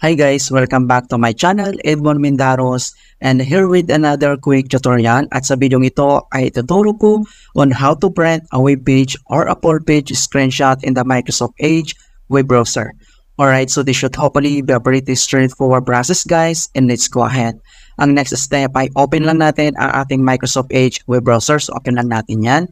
Hi guys, welcome back to my channel, Edmond Mindaros, and here with another quick tutorial. At sa video ito ay ituturo ko on how to print a web page or a full page screenshot in the Microsoft Edge web browser. Alright, so this should hopefully be a pretty straightforward process guys, and let's go ahead. Ang next step ay open lang natin ang ating Microsoft Edge web browser, so open lang natin yan.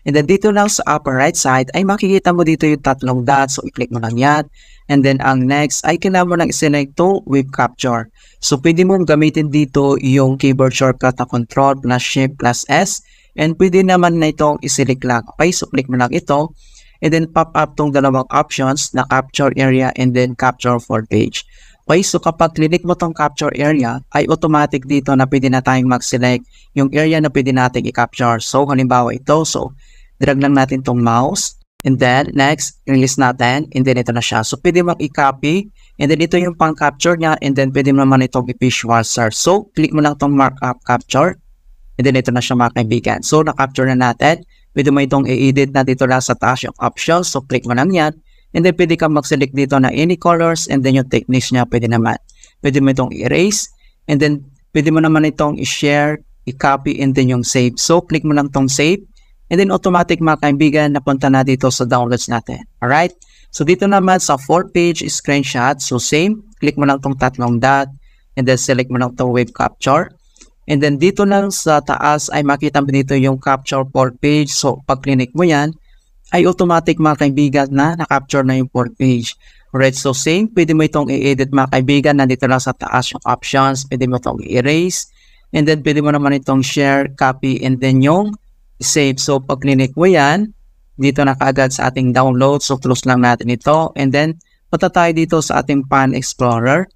And then dito lang sa upper right side ay makikita mo dito yung tatlong dots, so i-click mo lang yan. And then ang next ay kailangan mo lang i-select to web capture. So pwede mong gamitin dito yung keyboard shortcut na Control plus Shift plus S. And pwede naman na itong i-select lang. Okay, so click mo lang ito. And then pop up tong dalawang options na capture area and then capture for page. Okay, so kapag click mo tong capture area ay automatic dito na pwede na tayong mag-select yung area na pwede natin i-capture. So halimbawa ito, so drag lang natin tong mouse. And then, next, release natin, and then ito na siya. So, pwede mo i-copy, and then ito yung pang-capture niya, and then pwede mo naman itong i-visual search. So, click mo lang itong markup capture, and then ito na siya mga kaibigan. So, na-capture na natin. Pwede mo itong i-edit na dito lang sa taas yung options. So, click mo lang yan, and then pwede kang mag-select dito na any colors, and then yung techniques niya, pwede naman. Pwede mo itong i-erase, and then pwede mo naman itong i-share, i-copy, and then yung save. So, click mo lang itong save. And then automatic mga kaibigan, napunta na dito sa downloads natin. Alright? So dito naman sa 4-page screenshot. So same, click mo lang tong tatlong dot. And then select mo lang tong web capture. And then dito lang sa taas ay makita mo dito yung capture 4-page. So pag click mo yan, ay automatic mga kaibigan na na-capture na yung 4-page. Alright, so same, pwede mo itong i-edit mga kaibigan. Nandito lang sa taas yung options. Pwede mo itong i-erase. And then pwede mo naman itong share, copy, and then yung save. So pag click mo yan, dito na kaagad sa ating download. So close lang natin ito. And then punta tayo dito sa ating Pan Explorer.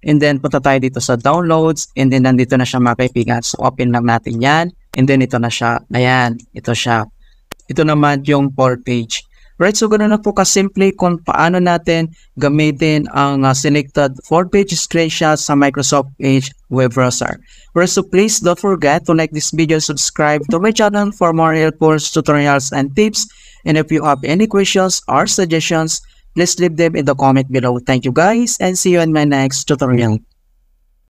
And then punta tayo dito sa downloads. And then nandito na siya mga kaibigan. So open lang natin yan. And then ito na siya. Ayan, ito siya. Ito naman yung 4-page. Right, so ganoon na po kasimple kung paano natin gamitin ang selected 4-page screenshot sa Microsoft Edge web browser. Right, so please don't forget to like this video, subscribe to my channel for more helpful tutorials and tips. And if you have any questions or suggestions, please leave them in the comment below. Thank you guys and see you in my next tutorial.